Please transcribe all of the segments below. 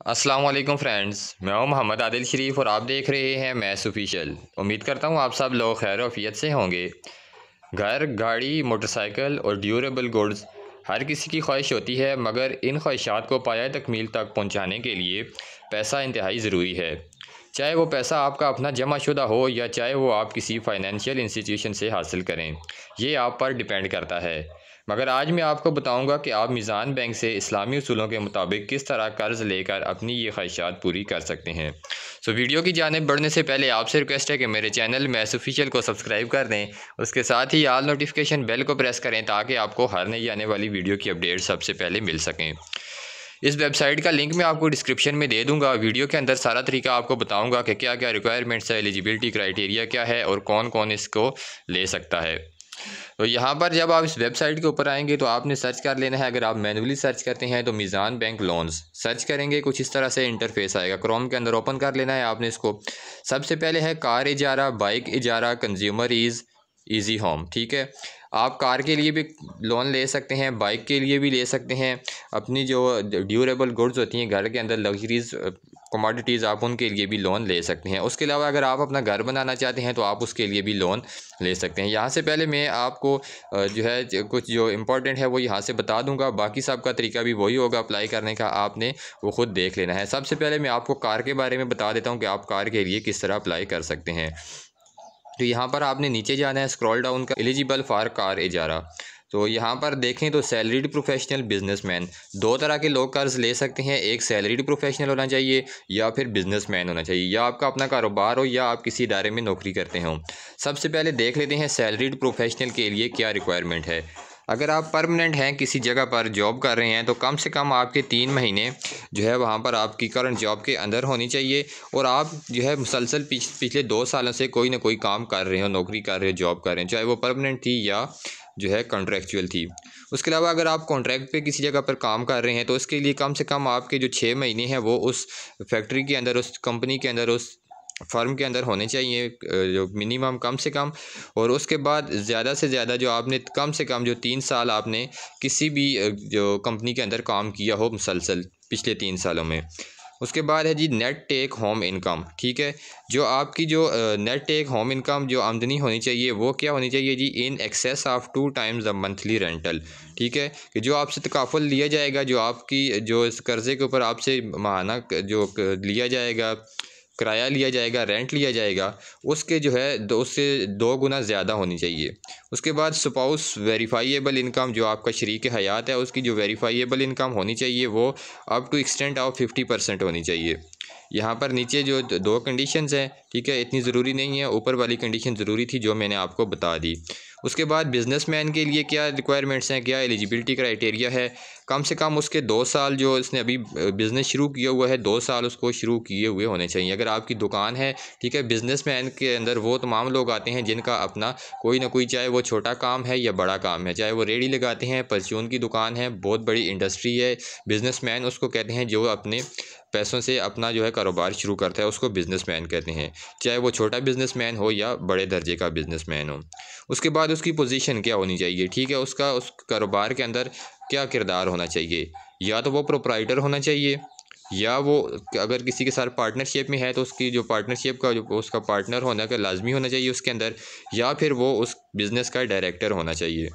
अस्सलाम वालेकुम फ्रेंड्स, मैं हूं मोहम्मद आदिल शरीफ और आप देख रहे हैं मैथ्स ऑफिशियल। उम्मीद करता हूं आप सब लोग खैर आफियत से होंगे। घर, गाड़ी, मोटरसाइकिल और ड्यूरेबल गुड्स हर किसी की ख्वाहिश होती है, मगर इन ख्वाहिशात को पाया तकमील तक पहुंचाने के लिए पैसा इंतहाई ज़रूरी है। चाहे वो पैसा आपका अपना जमा शुदा हो या चाहे वो आप किसी फाइनेंशियल इंस्टीट्यूशन से हासिल करें, ये आप पर डिपेंड करता है। मगर आज मैं आपको बताऊंगा कि आप मीज़ान बैंक से इस्लामी उसूलों के मुताबिक किस तरह कर्ज़ लेकर अपनी ये ख्वाहिशात पूरी कर सकते हैं। वीडियो की जानिब बढ़ने से पहले आपसे रिक्वेस्ट है कि मेरे चैनल मैथ्स ऑफिशियल को सब्सक्राइब कर दें। उसके साथ ही ऑल नोटिफिकेशन बेल को प्रेस करें ताकि आपको हर नई आने वाली वीडियो की अपडेट सबसे पहले मिल सकें। इस वेबसाइट का लिंक मैं आपको डिस्क्रिप्शन में दे दूंगा। वीडियो के अंदर सारा तरीका आपको बताऊंगा कि क्या क्या रिक्वायरमेंट्स है, एलिजिबिलिटी क्राइटेरिया क्या है और कौन कौन इसको ले सकता है। तो यहाँ पर जब आप इस वेबसाइट के ऊपर आएंगे तो आपने सर्च कर लेना है। अगर आप मैनुअली सर्च करते हैं तो मीज़ान बैंक लोन्स सर्च करेंगे, कुछ इस तरह से इंटरफेस आएगा। क्रोम के अंदर ओपन कर लेना है आपने इसको। सबसे पहले है कार इजारा, बाइक इजारा, कंज्यूमर ईज़ी होम। ठीक है, आप कार के लिए भी लोन ले सकते हैं, बाइक के लिए भी ले सकते हैं। अपनी जो ड्यूरेबल गुड्स होती हैं घर के अंदर, लग्जरीज कमोडिटीज़, आप उनके लिए भी लोन ले सकते हैं। उसके अलावा अगर आप अपना घर बनाना चाहते हैं तो आप उसके लिए भी लोन ले सकते हैं। यहाँ से पहले मैं आपको जो है कुछ जो इम्पोर्टेंट है वो यहाँ से बता दूंगा। बाकी सब का तरीका भी वही होगा अप्लाई करने का, आपने वो ख़ुद देख लेना है। सबसे पहले मैं आपको कार के बारे में बता देता हूँ कि आप कार के लिए किस तरह अप्लाई कर सकते हैं। तो यहाँ पर आपने नीचे जाना है, स्क्रॉल डाउन का, एलिजिबल फॉर कार इजारा। तो यहाँ पर देखें तो सैलरीड प्रोफेशनल, बिजनेसमैन, दो तरह के लोग कर्ज ले सकते हैं। एक सैलरीड प्रोफेशनल होना चाहिए या फिर बिजनेसमैन होना चाहिए, या आपका अपना कारोबार हो या आप किसी इदारे में नौकरी करते हों। सबसे पहले देख लेते हैं सैलरीड प्रोफेशनल के लिए क्या रिक्वायरमेंट है। अगर आप परमानेंट हैं, किसी जगह पर जॉब कर रहे हैं, तो कम से कम आपके 3 महीने जो है वहाँ पर आपकी करंट जॉब के अंदर होनी चाहिए। और आप जो है मुसलसल पिछले 2 सालों से कोई ना कोई काम कर रहे हो, नौकरी कर रहे हो, जॉब कर रहे हैं, चाहे वो परमानेंट थी या जो है कॉन्ट्रेक्चुअल थी। उसके अलावा अगर आप कॉन्ट्रैक्ट पे किसी जगह पर काम कर रहे हैं तो उसके लिए कम से कम आपके जो 6 महीने हैं वो उस फैक्ट्री के अंदर, उस कंपनी के अंदर, उस फर्म के अंदर होने चाहिए, जो मिनिमम कम से कम। और उसके बाद ज़्यादा से ज़्यादा जो आपने कम से कम जो 3 साल आपने किसी भी जो कंपनी के अंदर काम किया हो मुसलसल पिछले 3 सालों में। उसके बाद है जी नेट टेक होम इनकम। ठीक है, जो आपकी जो नेट टेक होम इनकम जो आमदनी होनी चाहिए वो क्या होनी चाहिए जी, in excess of 2 times the monthly rental. ठीक है, कि जो आपसे तकाफुल लिया जाएगा, जो आपकी जो इस कर्ज़े के ऊपर आपसे माहाना जो लिया जाएगा, किराया लिया जाएगा, रेंट लिया जाएगा, उसके जो है उससे 2 गुना ज़्यादा होनी चाहिए। उसके बाद स्पाउस वेरीफाइएबल इनकम, जो आपका शरीक हयात है उसकी जो वेरीफाइएबल इनकम होनी चाहिए वो अप टू एक्सटेंट ऑफ 50% होनी चाहिए। यहाँ पर नीचे जो 2 कंडीशंस हैं, ठीक है, इतनी ज़रूरी नहीं है, ऊपर वाली कंडीशन ज़रूरी थी जो मैंने आपको बता दी। उसके बाद बिजनेसमैन के लिए क्या रिक्वायरमेंट्स हैं, क्या एलिजिबिलिटी क्राइटेरिया है। कम से कम उसके 2 साल, जो उसने अभी बिज़नेस शुरू किया हुआ है, 2 साल उसको शुरू किए हुए होने चाहिए। अगर आपकी दुकान है, ठीक है, बिजनेसमैन के अंदर वो तमाम लोग आते हैं जिनका अपना कोई ना कोई, चाहे वो छोटा काम है या बड़ा काम है, चाहे वो रेडी लगाते हैं, परचून की दुकान है, बहुत बड़ी इंडस्ट्री है, बिजनेसमैन उसको कहते हैं। जो अपने पैसों से अपना जो है कारोबार शुरू करता है उसको बिजनेसमैन कहते हैं, चाहे वो छोटा बिजनेसमैन हो या बड़े दर्जे का बिजनेसमैन हो। उसके बाद उसकी पोजीशन क्या होनी चाहिए, ठीक है, उसका उस कारोबार के अंदर क्या किरदार होना चाहिए। या तो वो प्रोप्राइटर होना चाहिए, या वो अगर किसी के साथ पार्टनरशिप में है तो उसकी जो पार्टनरशिप का जो उसका पार्टनर होना का लाजमी होना चाहिए उसके अंदर, या फिर वो उस बिज़नेस का डायरेक्टर होना चाहिए।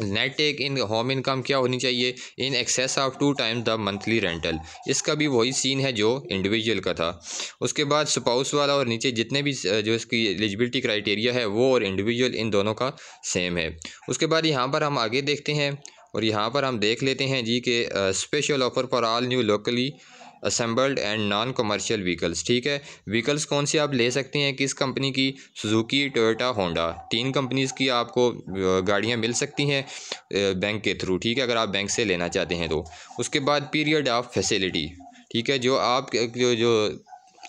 नेट टेक इन होम इनकम क्या होनी चाहिए, इन excess of 2 times the monthly rental. इसका भी वही सीन है जो इंडिविजुअल का था। उसके बाद स्पाउस वाला और नीचे जितने भी जो इसकी एलिजिबिलिटी क्राइटेरिया है वो और इंडिविजुअल, इन दोनों का सेम है। उसके बाद यहाँ पर हम आगे देखते हैं और यहाँ पर हम देख लेते हैं जी कि special offer for all new locally assembled and non commercial vehicles. ठीक है, व्हीकल्स कौन सी आप ले सकते हैं, किस कंपनी की, सुजुकी, टोयोटा, होंडा, 3 कंपनीज़ की आपको गाड़ियाँ मिल सकती हैं बैंक के थ्रू। ठीक है, अगर आप बैंक से लेना चाहते हैं तो। उसके बाद पीरियड ऑफ फैसिलिटी, ठीक है, जो आप जो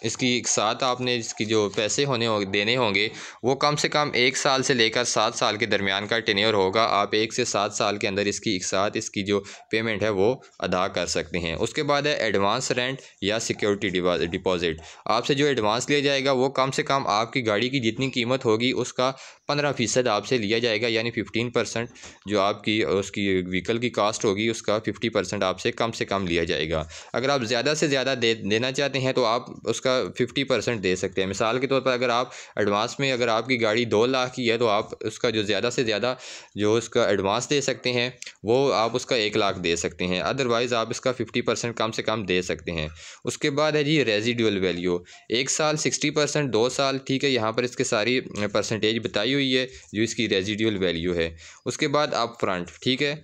इसकी साथ आपने इसकी जो पैसे देने होंगे वो कम से कम 1 साल से लेकर 7 साल के दरमियान का टेन्योर होगा। आप 1 से 7 साल के अंदर इसकी एक साथ इसकी जो पेमेंट है वो अदा कर सकते हैं। उसके बाद है एडवांस रेंट या सिक्योरिटी डिपॉज़िट। आपसे जो एडवांस लिया जाएगा वो कम से कम आपकी गाड़ी की जितनी कीमत होगी उसका 15% आपसे लिया जाएगा, यानी 15% जो आपकी उसकी व्हीकल की कास्ट होगी उसका 50% आपसे कम से कम लिया जाएगा। अगर आप ज़्यादा से ज़्यादा देना चाहते हैं तो आप उसका 50% दे सकते हैं। मिसाल के तौर पर अगर आप एडवांस में अगर आपकी गाड़ी 2 लाख की है तो आप उसका जो ज़्यादा से ज़्यादा जो उसका एडवांस दे सकते हैं वो आप उसका 1 लाख दे सकते हैं। अदरवाइज़ आप इसका 50% कम से कम दे सकते हैं। उसके बाद है जी रेजिडुअल वैल्यू। 1 साल 60%, 2 साल, ठीक है, यहाँ पर इसके सारी परसेंटेज बताई हुई है जो इसकी रेजिडुअल वैल्यू है। उसके बाद अप फ्रंट, ठीक है,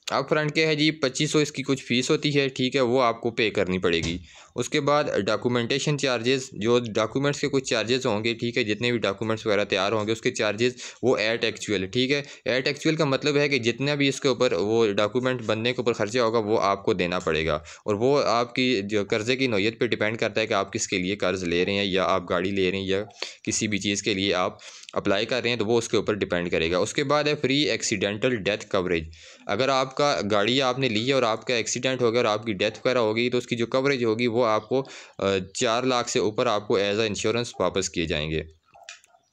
अप फ्रंट क्या है जी 2500 इसकी कुछ फ़ीस होती है, ठीक है, वो आपको पे करनी पड़ेगी। उसके बाद डॉक्यूमेंटेशन चार्जेस, जो डॉक्यूमेंट्स के कुछ चार्जेस होंगे, ठीक है, जितने भी डॉक्यूमेंट्स वगैरह तैयार होंगे उसके चार्जेस वो एट एक्चुअल, ठीक है। एट एक्चुअल का मतलब है कि जितना भी इसके ऊपर वो डॉक्यूमेंट बनने के ऊपर खर्चा होगा वो आपको देना पड़ेगा, और वो आपकी जो कर्ज़े की नौयत पे डिपेंड करता है कि आप किसके लिए कर्ज़ ले रहे हैं, या आप गाड़ी ले रहे हैं या किसी भी चीज़ के लिए आप अप्लाई कर रहे हैं, तो वो उसके ऊपर डिपेंड करेगा। उसके बाद है फ्री एक्सीडेंटल डेथ कवरेज। अगर आपका गाड़ी आपने ली है और आपका एक्सीडेंट हो गया और आपकी डेथ वगैरह होगी तो उसकी जो कवरेज होगी वो आपको 4 लाख से ऊपर आपको एज अ इंश्योरेंस वापस किए जाएंगे।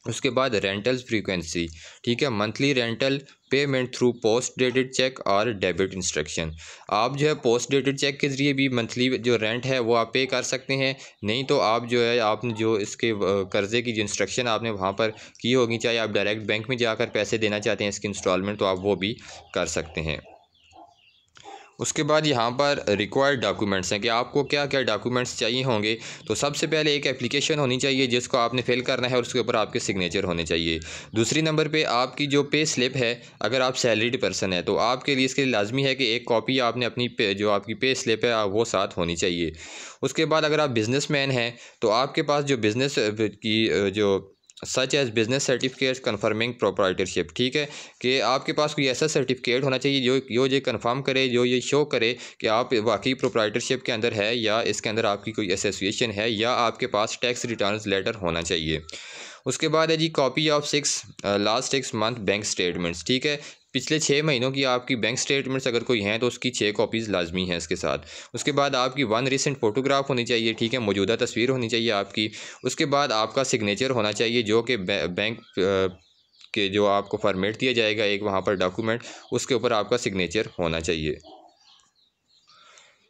उसके बाद रेंटल्स फ्रीक्वेंसी, ठीक है, monthly rental payment through post dated cheque और डेबिट इंस्ट्रक्शन। आप जो है पोस्ट डेटेड चेक के ज़रिए भी मंथली जो रेंट है वो आप पे कर सकते हैं, नहीं तो आप जो है आपने जो इसके कर्ज़े की जो इंस्ट्रक्शन आपने वहाँ पर की होगी, चाहे आप डायरेक्ट बैंक में जाकर पैसे देना चाहते हैं इसकी इंस्टॉलमेंट, तो आप वो भी कर सकते हैं। उसके बाद यहाँ पर रिक्वायर्ड डॉक्यूमेंट्स हैं कि आपको क्या क्या डॉक्यूमेंट्स चाहिए होंगे। तो सबसे पहले एक एप्लीकेशन होनी चाहिए जिसको आपने फिल करना है और उसके ऊपर आपके सिग्नेचर होने चाहिए। दूसरी नंबर पे आपकी जो पे स्लिप है, अगर आप सैलरीड पर्सन है तो आपके लिए इसके लिए लाजमी है कि एक कॉपी आपने अपनी जो आपकी पे स्लिप है वो साथ होनी चाहिए। उसके बाद अगर आप बिज़नेसमैन हैं तो आपके पास जो बिज़नेस की जो such as business certificate confirming proprietorship, ठीक है, कि आपके पास कोई ऐसा सर्टिफिकेट होना चाहिए जो ये कन्फर्म करे, जो ये शो करे कि आप वाकई प्रोप्राइटरशिप के अंदर है या इसके अंदर आपकी कोई एसोसिएशन है, या आपके पास टैक्स रिटर्न्स लेटर होना चाहिए। उसके बाद है जी copy of last 6 month bank statements, ठीक है, पिछले 6 महीनों की आपकी बैंक स्टेटमेंट्स अगर कोई हैं तो उसकी 6 कॉपीज़ लाजमी हैं इसके साथ। उसके बाद आपकी 1 रिसेंट फ़ोटोग्राफ होनी चाहिए, ठीक है, मौजूदा तस्वीर होनी चाहिए आपकी। उसके बाद आपका सिग्नेचर होना चाहिए जो कि बैंक के जो आपको फॉर्मेट दिया जाएगा एक वहाँ पर डॉक्यूमेंट, उसके ऊपर आपका सिग्नेचर होना चाहिए।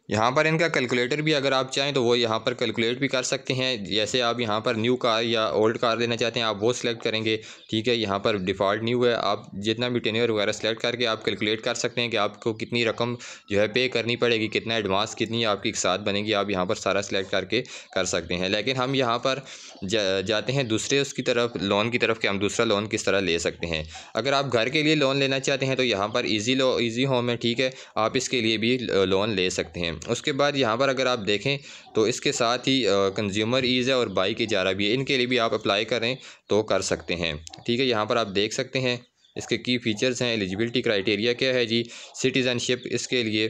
यहाँ पर इनका कैलकुलेटर भी अगर आप चाहें तो वो यहाँ पर कैलकुलेट भी कर सकते हैं। जैसे आप यहाँ पर न्यू कार या ओल्ड कार लेना चाहते हैं आप वो सिलेक्ट करेंगे, ठीक है, यहाँ पर डिफ़ॉल्ट न्यू है, आप जितना भी टेन्योर वगैरह सेलेक्ट करके आप कैलकुलेट कर सकते हैं कि आपको कितनी रकम जो है पे करनी पड़ेगी, कितना एडवांस, कितनी आपकी एक साथ बनेगी, आप यहाँ पर सारा सिलेक्ट करके कर सकते हैं। लेकिन हम यहाँ पर जाते हैं दूसरे उसकी तरफ, लोन की तरफ, कि हम दूसरा लोन किस तरह ले सकते हैं। अगर आप घर के लिए लोन लेना चाहते हैं तो यहाँ पर ईजी होम है, ठीक है, आप इसके लिए भी लोन ले सकते हैं। उसके बाद यहाँ पर अगर आप देखें तो इसके साथ ही कंज्यूमर ईज़ है और बाइक इजारा भी है, इनके लिए भी आप अप्लाई करें तो कर सकते हैं, ठीक है। यहाँ पर आप देख सकते हैं इसके की फ़ीचर्स हैं। एलिजिबिलिटी क्राइटेरिया क्या है जी, सिटीज़नशिप इसके लिए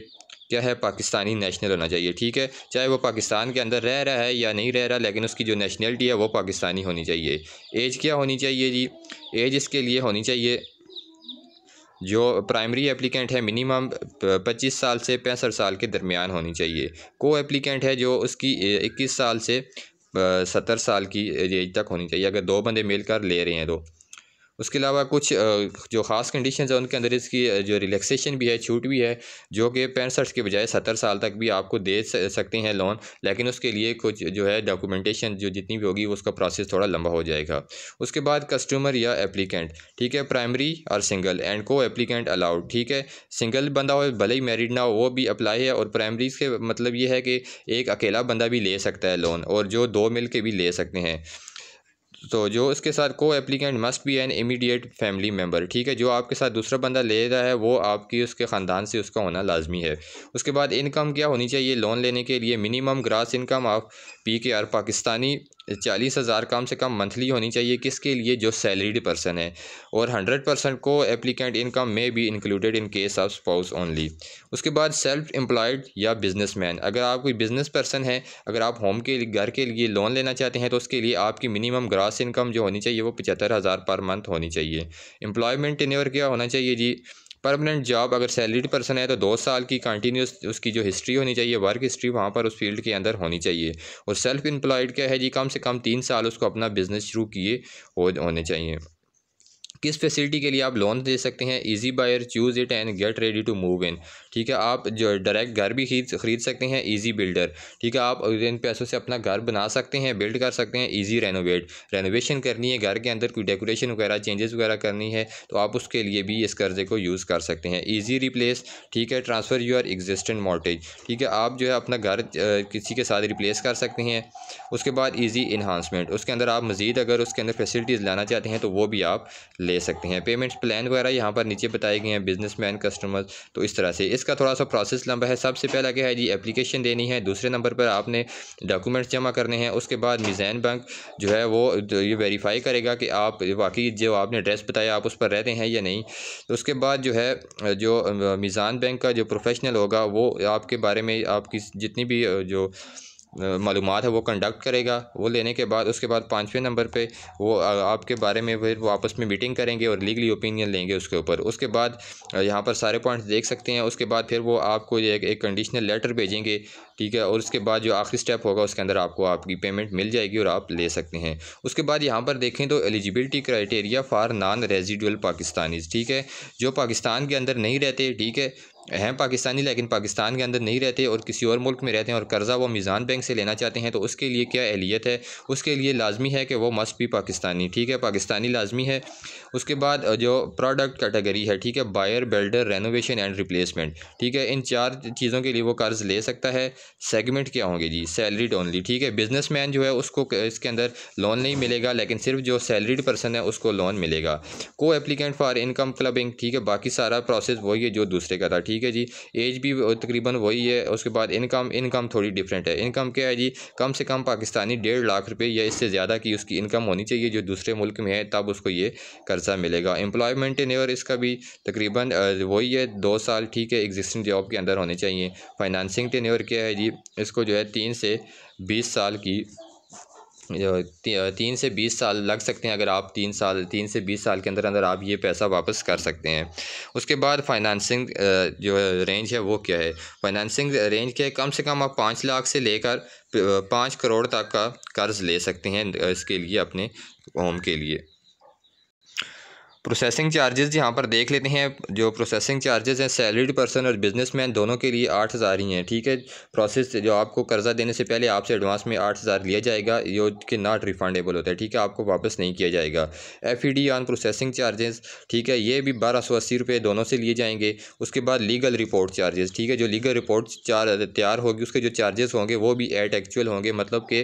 क्या है, पाकिस्तानी नेशनल होना चाहिए, ठीक है, चाहे वो पाकिस्तान के अंदर रह रहा है या नहीं रह रहा, लेकिन उसकी जो नेशनलिटी है वो पाकिस्तानी होनी चाहिए। एज क्या होनी चाहिए जी, एज इसके लिए होनी चाहिए, जो प्राइमरी एप्लीकेंट है मिनिमम 25 साल से 65 साल के दरमियान होनी चाहिए। को एप्लीकेंट है जो उसकी 21 साल से 70 साल की एज तक होनी चाहिए, अगर 2 बंदे मिलकर ले रहे हैं तो। उसके अलावा कुछ जो ख़ास कंडीशंस है उनके अंदर इसकी जो रिलैक्सेशन भी है, छूट भी है, जो कि 65 के बजाय 70 साल तक भी आपको दे सकते हैं लोन, लेकिन उसके लिए कुछ जो है डॉक्यूमेंटेशन जो जितनी भी होगी उसका प्रोसेस थोड़ा लंबा हो जाएगा। उसके बाद कस्टमर या एप्लीकेंट, ठीक है, प्राइमरी और सिंगल एंड को एप्लीकेंट अलाउड, ठीक है, सिंगल बंदा हो भले ही मैरिड ना हो वो भी अप्लाई है, और प्राइमरी के मतलब ये है कि एक अकेला बंदा भी ले सकता है लोन, और जो 2 मिल के भी ले सकते हैं। तो जो इसके साथ को applicant must be an immediate family member, ठीक है, जो आपके साथ दूसरा बंदा ले रहा है वो आपकी उसके ख़ानदान से उसका होना लाजमी है। उसके बाद इनकम क्या होनी चाहिए लोन लेने के लिए, minimum grass income of PKR Pakistani 40,000 कम से कम मंथली होनी चाहिए। किसके लिए? जो सैलरीड पर्सन है। और 100% को एप्लीकेंट इनकम में be included in case of spouse only. उसके बाद सेल्फ एम्प्लॉयड या बिजनेसमैन, अगर आप कोई बिजनेस पर्सन है, अगर आप होम के घर के लिए लोन लेना चाहते हैं तो उसके लिए आपकी मिनिमम ग्रॉस इनकम जो होनी चाहिए वो 75,000 पर मंथ होनी चाहिए। एम्प्लॉयमेंट टेन्योर क्या होना चाहिए जी? परमानेंट जॉब, अगर सैलरीड पर्सन है तो 2 साल की कंटिन्यूस उसकी जो हिस्ट्री होनी चाहिए, वर्क हिस्ट्री वहाँ पर उस फील्ड के अंदर होनी चाहिए। और सेल्फ एम्प्लॉयड क्या है जी? कम से कम 3 साल उसको अपना बिजनेस शुरू किए होने चाहिए। किस फैसिलिटी के लिए आप लोन दे सकते हैं? Easy buyer, choose it and get ready to move in. ठीक है, आप जो डायरेक्ट घर भी खरीद सकते हैं। इजी बिल्डर, ठीक है, आप इन पैसों से अपना घर बना सकते हैं, बिल्ड कर सकते हैं। इजी रेनोवेशन करनी है घर के अंदर, कोई डेकोरेशन वगैरह चेंजेस वगैरह करनी है तो आप उसके लिए भी इस कर्जे को यूज़ कर सकते हैं। इजी रिप्लेस, ठीक है, ट्रांसफ़र योर एग्जिस्टेंट मॉर्टेज, ठीक है, आप जो है अपना घर किसी के साथ रिप्लेस कर सकते हैं। उसके बाद इजी इन्हांसमेंट, उसके अंदर आप मज़ीद अगर उसके अंदर फैसिलिटीज़ लाना चाहते हैं तो वो भी आप ले सकते हैं। पेमेंट्स प्लान वगैरह यहाँ पर नीचे बताए गए हैं, बिजनेसमैन, कस्टमर, तो इस तरह से इसका थोड़ा सा प्रोसेस लंबा है। सबसे पहला क्या है जी? एप्लीकेशन देनी है। दूसरे नंबर पर आपने डॉक्यूमेंट्स जमा करने हैं। उसके बाद मीज़ान बैंक जो है वो ये वेरीफाई करेगा कि आप वाकई जो आपने एड्रेस बताया आप उस पर रहते हैं या नहीं। तो उसके बाद जो है जो मीज़ान बैंक का जो प्रोफेशनल होगा वो आपके बारे में आपकी जितनी भी जो मालूमात है वो कंडक्ट करेगा। वो लेने के बाद उसके बाद 5वें नंबर पे वो आपके बारे में फिर वो आपस में मीटिंग करेंगे और लीगली ओपिनियन लेंगे उसके ऊपर। उसके बाद यहाँ पर सारे पॉइंट्स देख सकते हैं। उसके बाद फिर वो आपको एक कंडीशनल लेटर भेजेंगे, ठीक है, और उसके बाद जो आखिरी स्टेप होगा उसके अंदर आपको आपकी पेमेंट मिल जाएगी और आप ले सकते हैं। उसके बाद यहाँ पर देखें तो eligibility criteria for non residual Pakistanis, ठीक है, जो पाकिस्तान के अंदर नहीं रहते, ठीक है पाकिस्तानी लेकिन पाकिस्तान के अंदर नहीं रहते और किसी और मुल्क में रहते हैं और कर्ज़ा वो मीज़ान बैंक से लेना चाहते हैं तो उसके लिए क्या एहलियत है? उसके लिए लाजमी है कि वो मस्ट भी पाकिस्तानी, ठीक है, पाकिस्तानी लाजमी है। उसके बाद जो प्रोडक्ट कैटेगरी है, ठीक है, buyer, builder, renovation and replacement, ठीक है, इन 4 चीज़ों के लिए वो कर्ज़ ले सकता है। सेगमेंट क्या होंगे जी? सैलरीड ओनली, ठीक है, बिजनेसमैन जो है उसको इसके अंदर लोन नहीं मिलेगा लेकिन सिर्फ जो सैलरीड पर्सन है उसको लोन मिलेगा। को एप्लीकेंट फॉर इनकम क्लबिंग, ठीक है, बाकी सारा प्रोसेस वही है जो दूसरे का था, ठीक है जी। एज भी तकरीबन वही है। उसके बाद इनकम थोड़ी डिफरेंट है। इनकम क्या है जी? कम से कम पाकिस्तानी 1.5 लाख रुपए या इससे ज़्यादा की उसकी इनकम होनी चाहिए जो दूसरे मुल्क में है, तब उसको ये कर्जा मिलेगा। एम्प्लॉयमेंट टेन्योर इसका भी तकरीबन वही है, 2 साल, ठीक है, एग्जिस्टिंग जॉब के अंदर होने चाहिए। फाइनेंसिंग टेन्योर क्या है जी? इसको जो है 3 से 20 साल की 3 से 20 साल लग सकते हैं। अगर आप 3 से 20 साल के अंदर अंदर आप ये पैसा वापस कर सकते हैं। उसके बाद फाइनेंसिंग जो रेंज है वो क्या है? फाइनेंसिंग रेंज क्या है? कम से कम आप 5 लाख से लेकर 5 करोड़ तक का कर्ज़ ले सकते हैं इसके लिए, अपने होम के लिए। प्रोसेसिंग चार्जेस यहाँ पर देख लेते हैं। जो प्रोसेसिंग चार्जेस हैं सैलरीड पर्सन और बिजनेसमैन दोनों के लिए 8,000 ही हैं, ठीक है। प्रोसेस जो आपको कर्जा देने से पहले आपसे एडवांस में 8,000 लिया जाएगा, जो कि नॉट रिफंडेबल होता है, ठीक है, आपको वापस नहीं किया जाएगा। FED ऑन प्रोसेसिंग चार्जेस, ठीक है, ये भी 1280 रुपये दोनों से लिए जाएंगे। उसके बाद लीगल रिपोर्ट चार्जेस, ठीक है, जो लीगल रिपोर्ट तैयार होगी उसके जो चार्जेस होंगे वो भी एट एक्चुअल होंगे, मतलब कि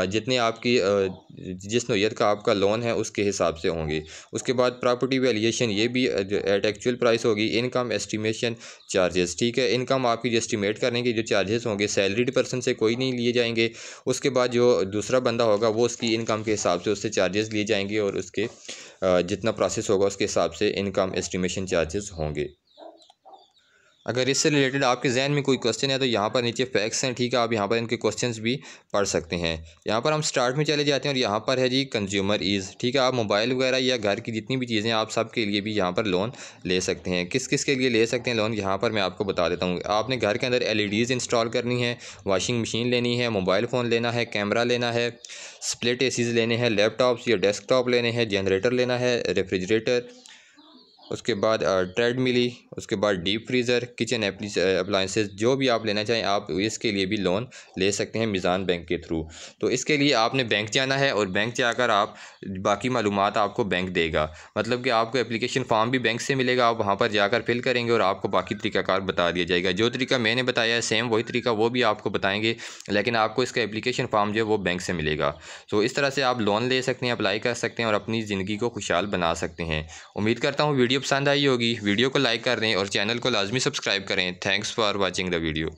जितने आपकी जिस नौयत का आपका लोन है उसके हिसाब से होंगे। उसके बाद प्रॉपर्टी वैल्यूएशन, ये भी एट एक्चुअल प्राइस होगी। इनकम एस्टिमेशन चार्जेस, ठीक है, इनकम आपकी जो एस्टिमेट करने के जो चार्जेस होंगे सैलरीड पर्सन से कोई नहीं लिए जाएंगे। उसके बाद जो दूसरा बंदा होगा वो उसकी इनकम के हिसाब से उससे चार्जेस लिए जाएंगे और उसके जितना प्रोसेस होगा उसके हिसाब से इनकम एस्टिमेशन चार्जेस होंगे। अगर इससे रिलेटेड आपके जहन में कोई क्वेश्चन है तो यहाँ पर नीचे फैक्ट्स हैं, ठीक है, आप यहाँ पर इनके क्वेश्चंस भी पढ़ सकते हैं। यहाँ पर हम स्टार्ट में चले जाते हैं और यहाँ पर है जी कंज्यूमर ईज़, ठीक है, आप मोबाइल वगैरह या घर की जितनी भी चीज़ें आप सब के लिए भी यहाँ पर लोन ले सकते हैं। किस किस के लिए ले सकते हैं लोन, यहाँ पर मैं आपको बता देता हूँ। आपने घर के अंदर LEDs इंस्टॉल करनी है, वॉशिंग मशीन लेनी है, मोबाइल फ़ोन लेना है, कैमरा लेना है, स्प्लिट ACs लेने हैं, लैपटॉप्स या डेस्कटॉप लेने हैं, जनरेटर लेना है, रेफ्रिजरेटर, उसके बाद ट्रेडमिली, उसके बाद डीप फ्रीज़र, किचन अप्लाइंसेस, जो भी आप लेना चाहें आप इसके लिए भी लोन ले सकते हैं मीज़ान बैंक के थ्रू। तो इसके लिए आपने बैंक जाना है और बैंक जाकर आप बाकी मालूमात आपको बैंक देगा, मतलब कि आपको एप्लीकेशन फॉर्म भी बैंक से मिलेगा, आप वहाँ पर जाकर फिल करेंगे और आपको बाकी तरीक़ाकार बता दिया जाएगा। जो तरीका मैंने बताया है सेम वही तरीका वो भी आपको बताएंगे, लेकिन आपको इसका एप्लीकेशन फॉर्म जो है वो बैंक से मिलेगा। तो इस तरह से आप लोन ले सकते हैं, अप्लाई कर सकते हैं और अपनी ज़िंदगी को खुशहाल बना सकते हैं। उम्मीद करता हूँ वीडियो पसंद आई होगी। वीडियो को लाइक कर दें और चैनल को लाजमी सब्सक्राइब करें। Thanks for watching the video.